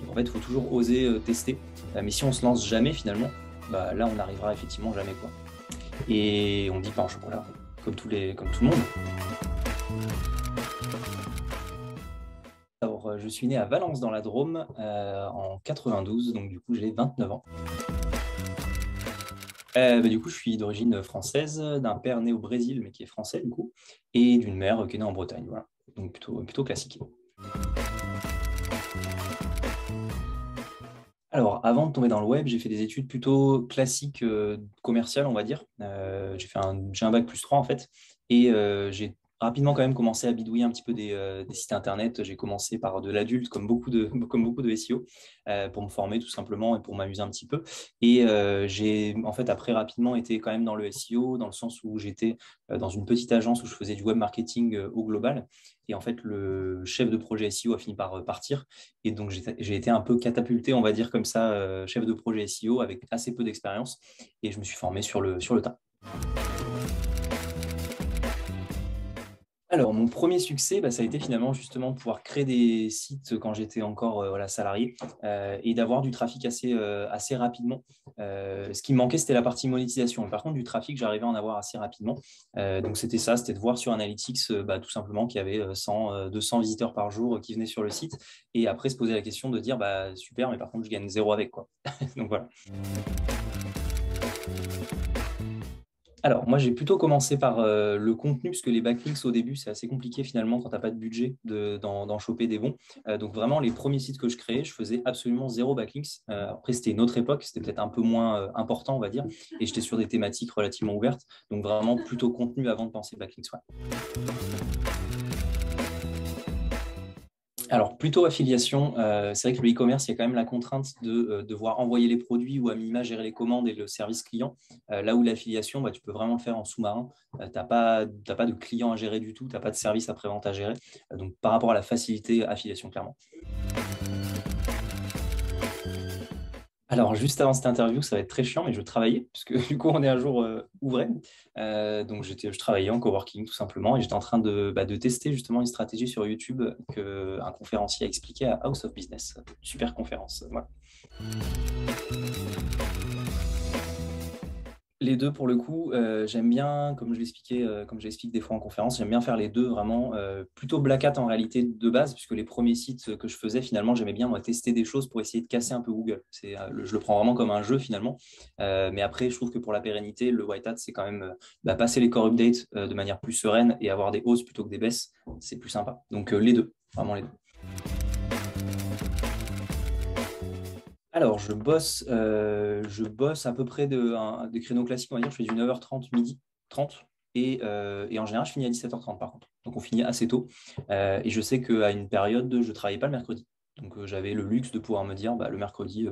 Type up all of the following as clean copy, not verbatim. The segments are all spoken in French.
En fait, il faut toujours oser tester. Mais si on se lance jamais, finalement, bah, là, on n'arrivera effectivement jamais, quoi. Et on dit pain au chocolat, comme tout le monde. Alors, je suis né à Valence dans la Drôme en 92, donc du coup, j'ai 29 ans. Du coup, je suis d'origine française, d'un père né au Brésil, mais qui est français, du coup, et d'une mère qui est née en Bretagne. Voilà. Donc, plutôt classique. Alors, avant de tomber dans le web, j'ai fait des études plutôt classiques, commerciales, on va dire. J'ai un bac plus 3 en fait. Et j'ai rapidement quand même commencé à bidouiller un petit peu des sites internet. J'ai commencé par de l'adulte, comme beaucoup de SEO, pour me former tout simplement et pour m'amuser un petit peu. Et j'ai en fait après rapidement été quand même dans le SEO, dans le sens où j'étais dans une petite agence où je faisais du web marketing au global. Et en fait, le chef de projet SEO a fini par partir. Et donc, j'ai été un peu catapulté, on va dire comme ça, chef de projet SEO avec assez peu d'expérience. Et je me suis formé sur le tas. Alors, mon premier succès, bah, ça a été finalement justement de pouvoir créer des sites quand j'étais encore voilà, salarié et d'avoir du trafic assez rapidement. Ce qui me manquait, c'était la partie monétisation. Par contre, du trafic, j'arrivais à en avoir assez rapidement. Donc, c'était ça, c'était de voir sur Analytics bah, tout simplement qu'il y avait 100, 200 visiteurs par jour qui venaient sur le site. Et après, se poser la question de dire, bah, super, mais par contre, je gagne zéro avec, quoi. Donc, voilà. Alors, moi, j'ai plutôt commencé par le contenu, parce que les backlinks au début, c'est assez compliqué finalement quand tu n'as pas de budget d'en choper des bons. Donc, vraiment, les premiers sites que je créais, je faisais absolument zéro backlinks. Après, c'était une autre époque, c'était peut-être un peu moins important, on va dire, et j'étais sur des thématiques relativement ouvertes. Donc, vraiment, plutôt contenu avant de penser backlinks. Ouais. Alors, plutôt affiliation. C'est vrai que le e-commerce, il y a quand même la contrainte de devoir envoyer les produits ou à minima gérer les commandes et le service client. Là où l'affiliation, bah, tu peux vraiment le faire en sous-marin. Tu n'as pas de client à gérer du tout, tu n'as pas de service après-vente à gérer. Donc, par rapport à la facilité, affiliation, clairement. Alors, juste avant cette interview, ça va être très chiant, mais je travaillais, puisque du coup, on est un jour ouvré. Donc, je travaillais en coworking, tout simplement, et j'étais en train de tester justement une stratégie sur YouTube qu'un conférencier a expliqué à House of Business. Super conférence. Voilà. Les deux, pour le coup, j'aime bien, comme je l'explique des fois en conférence, j'aime bien faire les deux vraiment, plutôt black hat en réalité de base, puisque les premiers sites que je faisais, finalement, j'aimais bien moi, tester des choses pour essayer de casser un peu Google. Je le prends vraiment comme un jeu finalement. Mais après, je trouve que pour la pérennité, le white hat, c'est quand même passer les core updates de manière plus sereine et avoir des hausses plutôt que des baisses, c'est plus sympa. Donc les deux, vraiment les deux. Alors, je bosse à peu près des créneaux classiques, on va dire. Je fais du 9h30, midi 30. Et en général, je finis à 17h30 par contre. Donc, on finit assez tôt. Et je sais qu'à une période, je ne travaillais pas le mercredi. Donc, j'avais le luxe de pouvoir me dire, bah, le mercredi,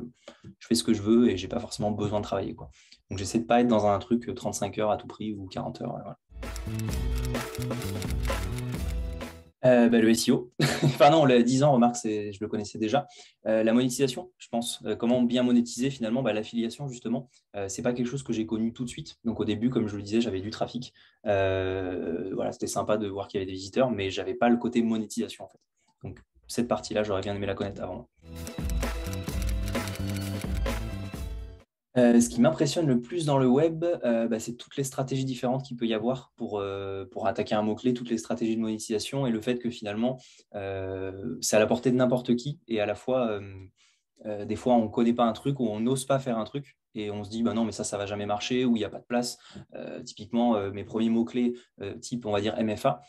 je fais ce que je veux et je n'ai pas forcément besoin de travailler, quoi. Donc, j'essaie de ne pas être dans un truc 35 heures à tout prix ou 40 heures. Voilà. Le SEO. Enfin non, le 10 ans, remarque, je le connaissais déjà. La monétisation, je pense. Comment bien monétiser finalement l'affiliation, justement. C'est pas quelque chose que j'ai connu tout de suite. Donc au début, comme je le disais, j'avais du trafic. Voilà, c'était sympa de voir qu'il y avait des visiteurs, mais j'avais pas le côté monétisation en fait. Donc cette partie-là, j'aurais bien aimé la connaître avant. Ce qui m'impressionne le plus dans le web, c'est toutes les stratégies différentes qu'il peut y avoir pour attaquer un mot-clé, toutes les stratégies de monétisation et le fait que finalement, c'est à la portée de n'importe qui et à la fois, des fois, on ne connaît pas un truc ou on n'ose pas faire un truc et on se dit, bah non, mais ça va jamais marcher ou il n'y a pas de place. Typiquement, mes premiers mots-clés, type, on va dire MFA,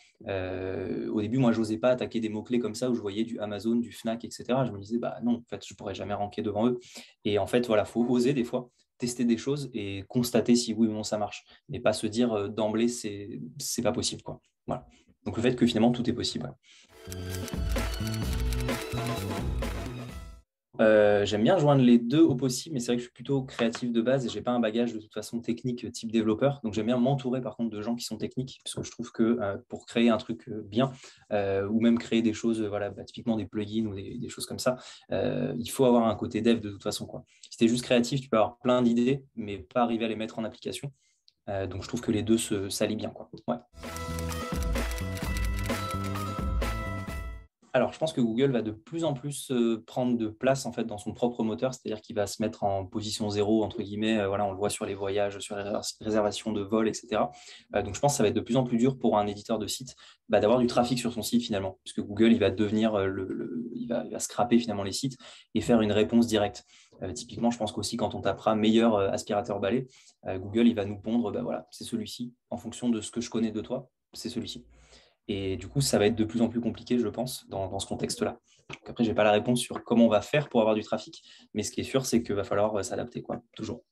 au début, moi, je n'osais pas attaquer des mots-clés comme ça où je voyais du Amazon, du Fnac, etc. Je me disais, bah non, en fait, je ne pourrais jamais ranker devant eux. Et en fait, voilà, il faut oser des fois tester des choses et constater si oui ou non ça marche. Mais pas se dire d'emblée, c'est pas possible, quoi. Voilà. Donc, le fait que finalement, tout est possible. Ouais. J'aime bien joindre les deux au possible, mais c'est vrai que je suis plutôt créatif de base et j'ai pas un bagage de toute façon technique type développeur. Donc j'aime bien m'entourer par contre de gens qui sont techniques, parce que je trouve que pour créer un truc bien, ou même créer des choses, voilà, typiquement des plugins ou des choses comme ça, il faut avoir un côté dev de toute façon, quoi. Si tu es juste créatif, tu peux avoir plein d'idées, mais pas arriver à les mettre en application. Donc je trouve que les deux s'allient bien, quoi. Ouais. Alors, je pense que Google va de plus en plus prendre de place en fait dans son propre moteur, c'est-à-dire qu'il va se mettre en position zéro entre guillemets. Voilà, on le voit sur les voyages, sur les réservations de vols, etc. Donc, je pense que ça va être de plus en plus dur pour un éditeur de site d'avoir du trafic sur son site finalement, puisque Google il va devenir il va scraper finalement les sites et faire une réponse directe. Typiquement, je pense qu'aussi quand on tapera meilleur aspirateur balai, Google il va nous pondre, bah voilà, c'est celui-ci en fonction de ce que je connais de toi, c'est celui-ci. Et du coup, ça va être de plus en plus compliqué, je pense, dans ce contexte-là. Donc après, je n'ai pas la réponse sur comment on va faire pour avoir du trafic, mais ce qui est sûr, c'est qu'il va falloir s'adapter, quoi, toujours.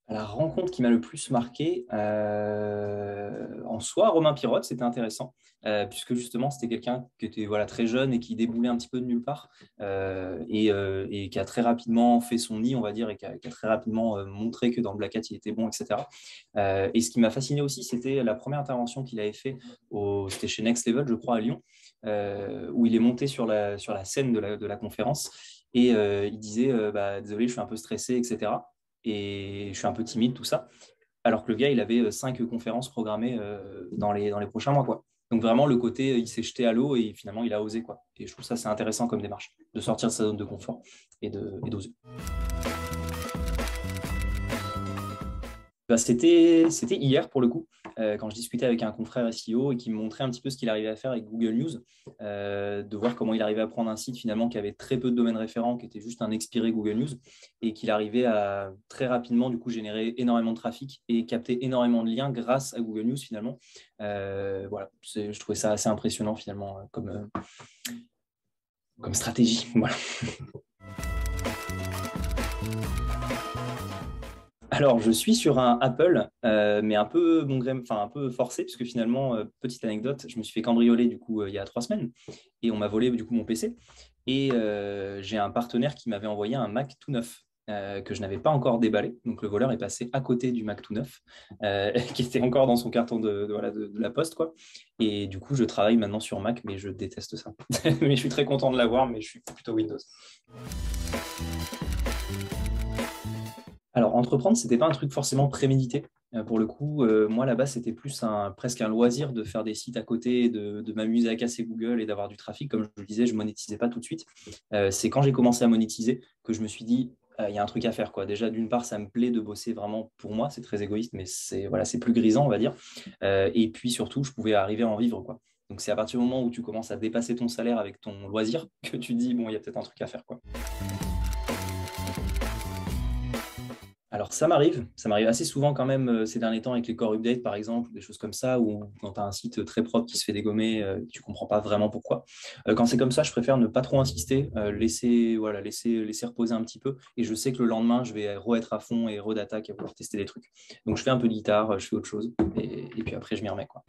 La rencontre qui m'a le plus marqué, en soi, Romain Pirotte, c'était intéressant, puisque justement, c'était quelqu'un qui était voilà, très jeune et qui déboulait un petit peu de nulle part, et qui a très rapidement fait son nid, on va dire, et qui a très rapidement montré que dans le Black Hat, il était bon, etc. Et ce qui m'a fasciné aussi, c'était la première intervention qu'il avait fait, c'était chez Next Level, je crois, à Lyon, où il est monté sur la scène de la conférence, et il disait, bah, désolé, je suis un peu stressé, etc. Et je suis un peu timide, tout ça. Alors que le gars, il avait 5 conférences programmées dans les prochains mois, quoi. Donc vraiment, le côté, il s'est jeté à l'eau et finalement, il a osé, quoi. Et je trouve ça, c'est intéressant comme démarche, de sortir de sa zone de confort et d'oser. Bah, c'était hier pour le coup, quand je discutais avec un confrère SEO et qui me montrait un petit peu ce qu'il arrivait à faire avec Google News, de voir comment il arrivait à prendre un site finalement qui avait très peu de domaines référents, qui était juste un expiré Google News, et qu'il arrivait à très rapidement du coup générer énormément de trafic et capter énormément de liens grâce à Google News finalement. Voilà, je trouvais ça assez impressionnant finalement comme stratégie. Voilà. Alors, je suis sur un Apple, mais un peu bon gré, enfin un peu forcé, puisque finalement, petite anecdote, je me suis fait cambrioler du coup il y a 3 semaines et on m'a volé du coup mon PC. Et j'ai un partenaire qui m'avait envoyé un Mac tout neuf que je n'avais pas encore déballé. Donc le voleur est passé à côté du Mac tout neuf, qui était encore dans son carton voilà, de la poste, quoi. Et du coup, je travaille maintenant sur Mac, mais je déteste ça. Mais je suis très content de l'avoir, mais je suis plutôt Windows. Alors, entreprendre, c'était pas un truc forcément prémédité. Pour le coup, moi, là-bas, c'était plus presque un loisir de faire des sites à côté, de m'amuser à casser Google et d'avoir du trafic. Comme je le disais, je monétisais pas tout de suite. C'est quand j'ai commencé à monétiser que je me suis dit, il y a un truc à faire, quoi. Déjà, d'une part, ça me plaît de bosser vraiment pour moi. C'est très égoïste, mais c'est voilà, c'est plus grisant, on va dire. Et puis surtout, je pouvais arriver à en vivre, quoi. Donc, c'est à partir du moment où tu commences à dépasser ton salaire avec ton loisir que tu te dis, bon, il y a peut-être un truc à faire, quoi. Alors ça m'arrive assez souvent quand même ces derniers temps avec les core updates par exemple, des choses comme ça, ou quand tu as un site très propre qui se fait dégommer, tu ne comprends pas vraiment pourquoi. Quand c'est comme ça, je préfère ne pas trop insister, laisser reposer un petit peu, et je sais que le lendemain, je vais re-être à fond et re-d'attaque à vouloir tester des trucs. Donc je fais un peu de guitare, je fais autre chose, et puis après je m'y remets, quoi.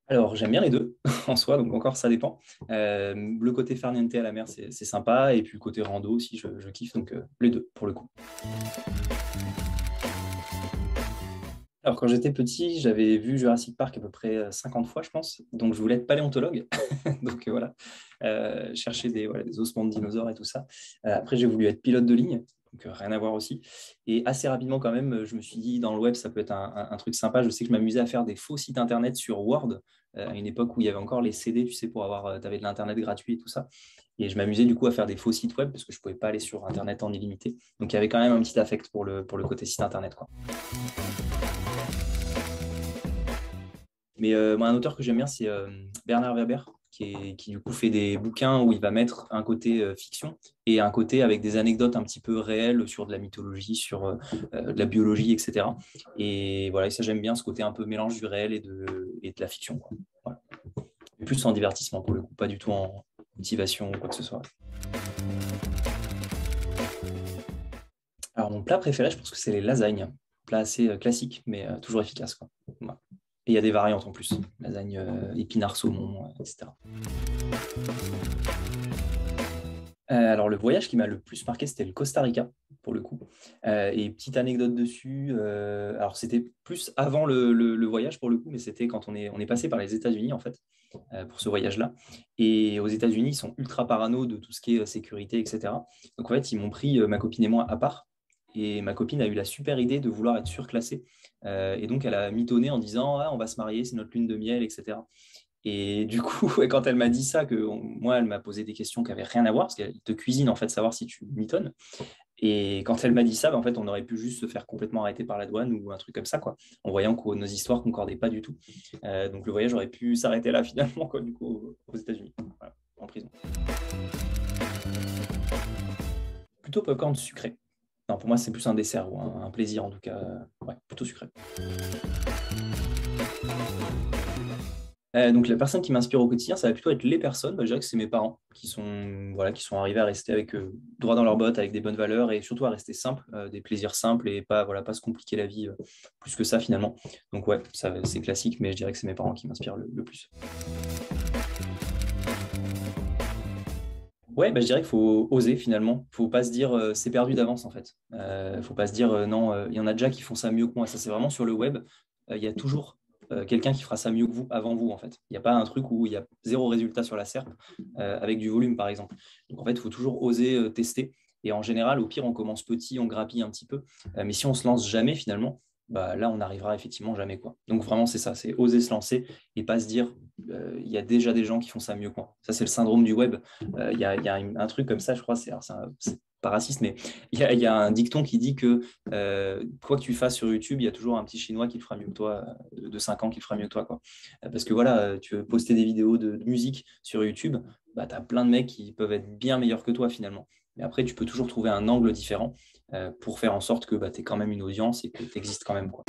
Alors, j'aime bien les deux en soi, donc encore ça dépend. Le côté farniente à la mer, c'est sympa, et puis le côté rando aussi, je kiffe, donc les deux pour le coup. Alors, quand j'étais petit, j'avais vu Jurassic Park à peu près 50 fois, je pense, donc je voulais être paléontologue. Donc voilà, chercher voilà, des ossements de dinosaures et tout ça. Après, j'ai voulu être pilote de ligne, donc rien à voir aussi. Et assez rapidement, quand même, je me suis dit, dans le web, ça peut être un truc sympa. Je sais que je m'amusais à faire des faux sites internet sur Word, à une époque où il y avait encore les CD, tu sais, pour avoir, tu avais de l'internet gratuit et tout ça. Et je m'amusais du coup à faire des faux sites web parce que je ne pouvais pas aller sur internet en illimité. Donc il y avait quand même un petit affect pour le côté site internet, quoi. Mais moi, un auteur que j'aime bien, c'est Bernard Werber, qui du coup fait des bouquins où il va mettre un côté fiction et un côté avec des anecdotes un petit peu réelles sur de la mythologie, sur de la biologie, etc. Et voilà, et ça j'aime bien ce côté un peu mélange du réel et de la fiction, quoi. Voilà. Plus en divertissement pour le coup, pas du tout en motivation ou quoi que ce soit. Alors mon plat préféré, je pense que c'est les lasagnes. Plat assez classique, mais toujours efficace, quoi. Voilà. Et il y a des variantes en plus. Lasagne épinard saumon, etc. Alors, le voyage qui m'a le plus marqué, c'était le Costa Rica, pour le coup. Et petite anecdote dessus, alors c'était plus avant le voyage, pour le coup, mais c'était quand on est passé par les États-Unis, en fait, pour ce voyage-là. Et aux États-Unis, ils sont ultra parano de tout ce qui est sécurité, etc. Donc, en fait, ils m'ont pris, ma copine et moi, à part. Et ma copine a eu la super idée de vouloir être surclassée. Et donc, elle a mitonné en disant ah, on va se marier, c'est notre lune de miel, etc. Et du coup, quand elle m'a dit ça, moi, elle m'a posé des questions qui n'avaient rien à voir, parce qu'elle te cuisine, en fait, savoir si tu mitonnes. Et quand elle m'a dit ça, bah, en fait, on aurait pu juste se faire complètement arrêter par la douane ou un truc comme ça, quoi, en voyant que nos histoires ne concordaient pas du tout. Donc le voyage aurait pu s'arrêter là, finalement, quoi, du coup, aux États-Unis, voilà, en prison. Plutôt popcorn sucré. Non, pour moi, c'est plus un dessert ou un plaisir, en tout cas. Ouais, plutôt sucré. Donc la personne qui m'inspire au quotidien, ça va plutôt être les personnes. Bah, je dirais que c'est mes parents voilà, qui sont arrivés à rester avec droit dans leurs bottes, avec des bonnes valeurs et surtout à rester simples, des plaisirs simples et pas, voilà, pas se compliquer la vie plus que ça finalement. Donc ouais, ça, c'est classique, mais je dirais que c'est mes parents qui m'inspirent le plus. Ouais, bah, je dirais qu'il faut oser finalement. Il ne faut pas se dire c'est perdu d'avance en fait. Il ne faut pas se dire non, il y en a déjà qui font ça mieux que moi. Ça, c'est vraiment sur le web. Il y a toujours quelqu'un qui fera ça mieux que vous avant vous en fait. Il n'y a pas un truc où il y a zéro résultat sur la SERP avec du volume par exemple. Donc en fait, il faut toujours oser tester. Et en général, au pire, on commence petit, on grappille un petit peu. Mais si on se lance jamais finalement, bah, là, on n'arrivera effectivement jamais, quoi. Donc vraiment, c'est ça, c'est oser se lancer et pas se dire il y a déjà des gens qui font ça mieux que moi. Ça, c'est le syndrome du web. Il y a un truc comme ça, je crois, c'est pas raciste, mais il y a un dicton qui dit que quoi que tu fasses sur YouTube, il y a toujours un petit Chinois qui le fera mieux que toi, de 5 ans qui le fera mieux que toi, quoi. Parce que voilà, tu veux poster des vidéos de musique sur YouTube, bah, tu as plein de mecs qui peuvent être bien meilleurs que toi finalement. Mais après, tu peux toujours trouver un angle différent pour faire en sorte que bah, tu aies quand même une audience et que tu existes quand même, quoi.